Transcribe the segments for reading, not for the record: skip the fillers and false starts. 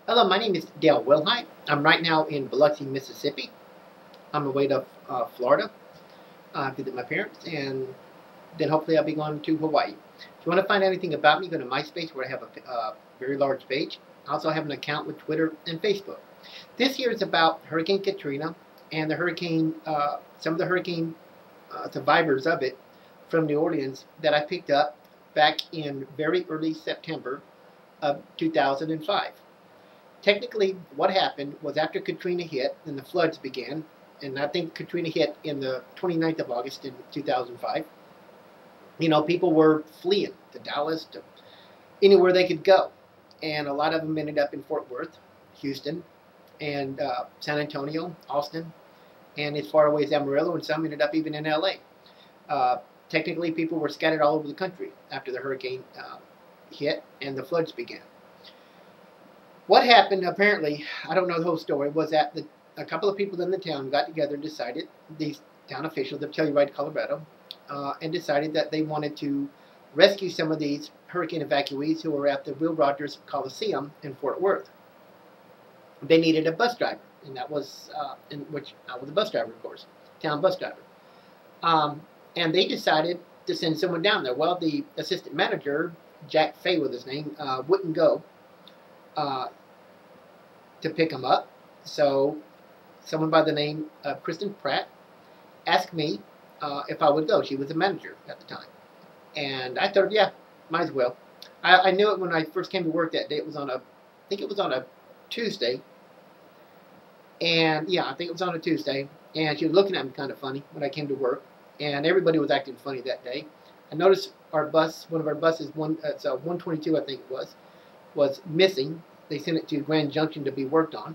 Hello, my name is Dale Wilhite. I'm right now in Biloxi, Mississippi. I'm away to Florida to visit my parents, and then hopefully I'll be going to Hawaii. If you want to find anything about me, go to MySpace, where I have a very large page. I also have an account with Twitter and Facebook. This year is about Hurricane Katrina and the hurricane, some of the hurricane survivors of it from New Orleans that I picked up back in very early September of 2005. Technically, what happened was after Katrina hit and the floods began, and I think Katrina hit in the 29th of August in 2005, people were fleeing to Dallas, to anywhere they could go. And a lot of them ended up in Fort Worth, Houston, and San Antonio, Austin, and as far away as Amarillo, and some ended up even in LA. Technically, people were scattered all over the country after the hurricane hit and the floods began. What happened, apparently, I don't know the whole story, was that a couple of people in the town got together and decided, these town officials of Telluride, Colorado, and decided that they wanted to rescue some of these hurricane evacuees who were at the Will Rogers Coliseum in Fort Worth. They needed a bus driver, and that was, which I was a bus driver, of course, town bus driver. And they decided to send someone down there. Well, the assistant manager, Jack Fay was his name, wouldn't go to pick him up. So someone by the name of Kristen Pratt asked me if I would go. She was the manager at the time. And I told her, yeah, might as well. I knew it when I first came to work that day. It was on I think it was on a Tuesday. And yeah, I think it was on a Tuesday. And she was looking at me kind of funny when I came to work. And everybody was acting funny that day. I noticed our bus, one of our buses, it's 122 I think it was missing. They sent it to Grand Junction to be worked on.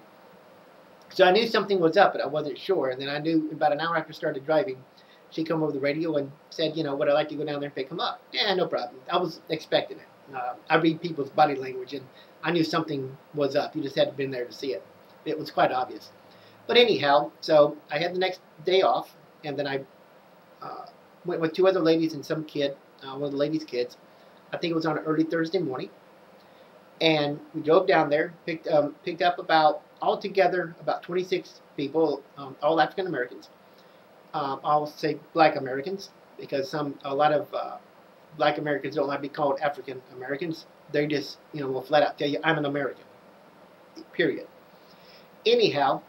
So I knew something was up, but I wasn't sure. And then I knew about an hour after I started driving, she came over the radio and said, would I like to go down there and pick him up? Yeah, no problem. I was expecting it. I read people's body language, and I knew something was up. You just had to be there to see it. It was quite obvious. But anyhow, so I had the next day off, and then I went with two other ladies and some kid, one of the ladies' kids. I think it was on an early Thursday morning. And we drove down there, picked up altogether about 26 people, all African Americans. I'll say Black Americans, because a lot of Black Americans don't like to be called African Americans. They just, will flat out tell you, I'm an American, period. Anyhow,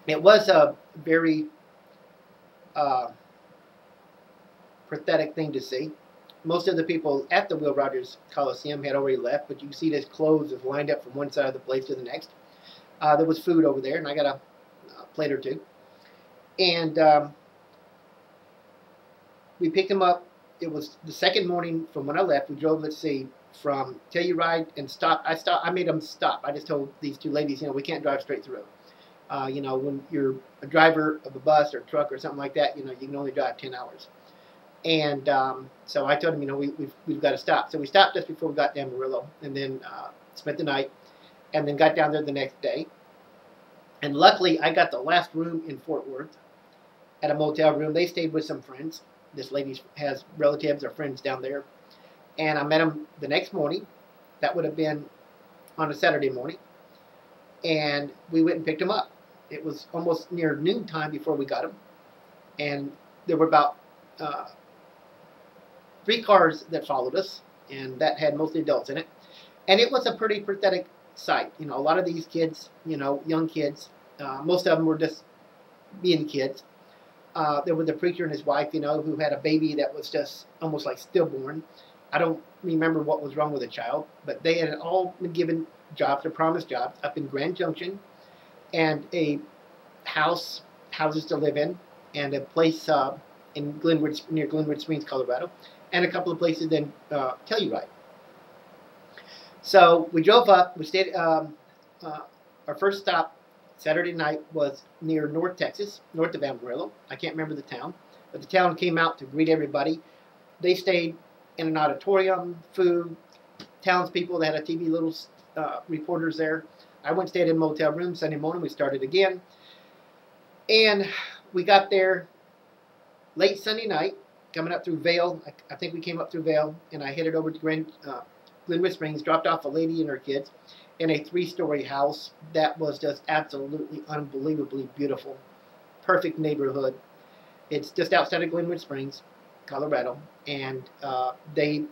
it was a very pathetic thing to see. Most of the people at the Will Rogers Coliseum had already left, but you can see there's clothes that's lined up from one side of the place to the next. There was food over there, and I got a plate or two. And we picked them up. It was the second morning from when I left. We drove, let's see, from Telluride and stopped. I made them stop. I just told these two ladies, we can't drive straight through. When you're a driver of a bus or a truck or something like that, you can only drive 10 hours. And so I told him, we've got to stop. So we stopped just before we got to Amarillo, and then spent the night, and then got down there the next day. And luckily, I got the last room in Fort Worth at a motel room. They stayed with some friends. This lady has relatives or friends down there. And I met them the next morning. That would have been on a Saturday morning. And we went and picked them up. It was almost near noontime before we got them. And there were about 3 cars that followed us, and that had mostly adults in it. And it was a pretty pathetic sight. A lot of these kids, young kids, most of them were just being kids. There was a preacher and his wife, who had a baby that was just almost like stillborn. I don't remember what was wrong with the child, but they had all been given jobs or promised jobs up in Grand Junction, and a houses to live in, and a place in near Glenwood Springs, Colorado, and a couple of places in Telluride. So we drove up. We stayed. Our first stop Saturday night was near North Texas, north of Amarillo. I can't remember the town, but the town came out to greet everybody. They stayed in an auditorium, food, townspeople. They had a TV, little reporters there. I went and stayed in a motel room. Sunday morning, we started again. And we got there late Sunday night, coming up through Vail. I think we came up through Vail, and I headed over to Glenwood Springs, dropped off a lady and her kids, in a 3-story house that was just absolutely unbelievably beautiful. Perfect neighborhood. It's just outside of Glenwood Springs, Colorado, and the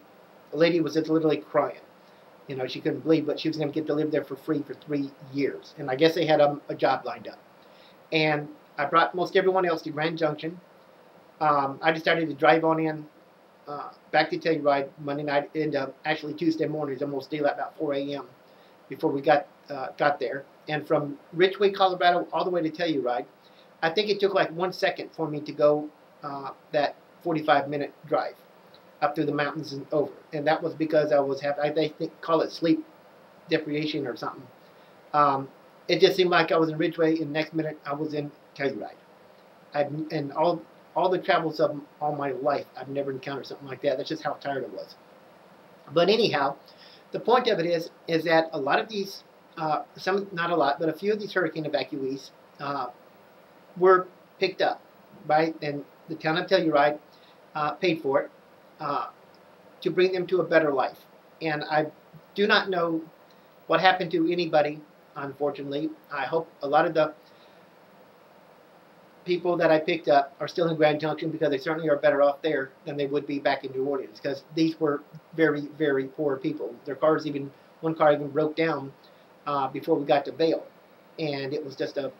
lady was just literally crying. You know, she couldn't believe, but she was going to get to live there for free for 3 years. And I guess they had a job lined up. And I brought most everyone else to Grand Junction. I decided to drive on in back to Telluride Monday night, and actually Tuesday morning, almost daylight, about 4 a.m. before we got there. And from Ridgeway, Colorado, all the way to Telluride, I think it took like 1 second for me to go that 45-minute drive up through the mountains and over. And that was because I was having, they call it sleep deprivation or something. It just seemed like I was in Ridgeway, and the next minute I was in Telluride. And all the travels of all my life, I've never encountered something like that. That's just how tired I was. But anyhow, the point of it is that a lot of these, some, not a lot, but a few of these hurricane evacuees were picked up, right? And the town of Telluride paid for it to bring them to a better life. And I do not know what happened to anybody, unfortunately. I hope a lot of the people that I picked up are still in Grand Junction, because they certainly are better off there than they would be back in New Orleans, because these were very, very poor people. Their cars, even one car even broke down before we got to Vail, and it was just a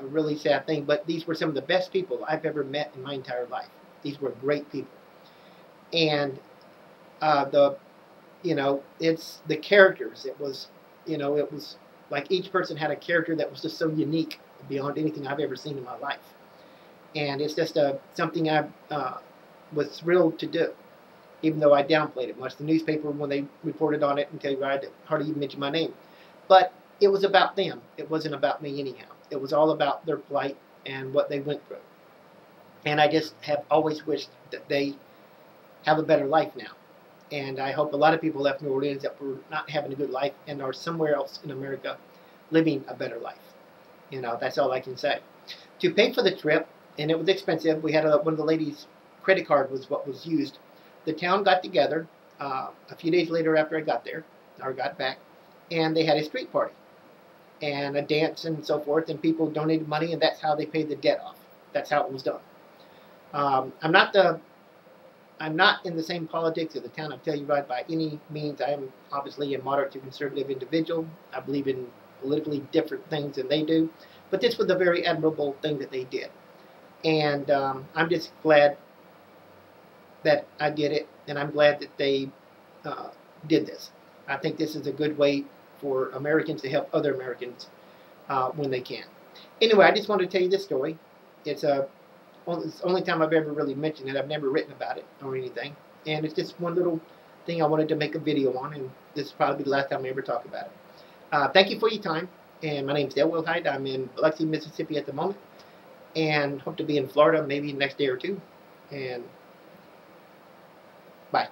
really sad thing. But these were some of the best people I've ever met in my entire life. These were great people, and it's the characters. It was like each person had a character that was just so unique, beyond anything I've ever seen in my life. And it's just something I was thrilled to do, even though I downplayed it much. The newspaper, when they reported on it, and Telluride, hardly even mentioned my name. But it was about them. It wasn't about me anyhow. It was all about their plight and what they went through. And I just have always wished that they have a better life now. And I hope a lot of people left New Orleans that were not having a good life and are somewhere else in America living a better life. That's all I can say. To pay for the trip, and it was expensive, we had one of the ladies' credit card was what was used. The town got together a few days later after I got there, or got back, and they had a street party and a dance and so forth, and people donated money, and that's how they paid the debt off. That's how it was done. I'm not in the same politics as the town of Telluride by any means. I am obviously a moderate to conservative individual. I believe in politically different things than they do, but this was a very admirable thing that they did, and I'm just glad that I did it, and I'm glad that they did this. I think this is a good way for Americans to help other Americans when they can. Anyway, I just wanted to tell you this story. It's the only time I've ever really mentioned it. I've never written about it or anything, and it's just one little thing I wanted to make a video on, and this will probably be the last time I ever talk about it. Thank you for your time, and my name is Dale Wilhite. I'm in Biloxi, Mississippi at the moment, and hope to be in Florida maybe next day or two, and bye.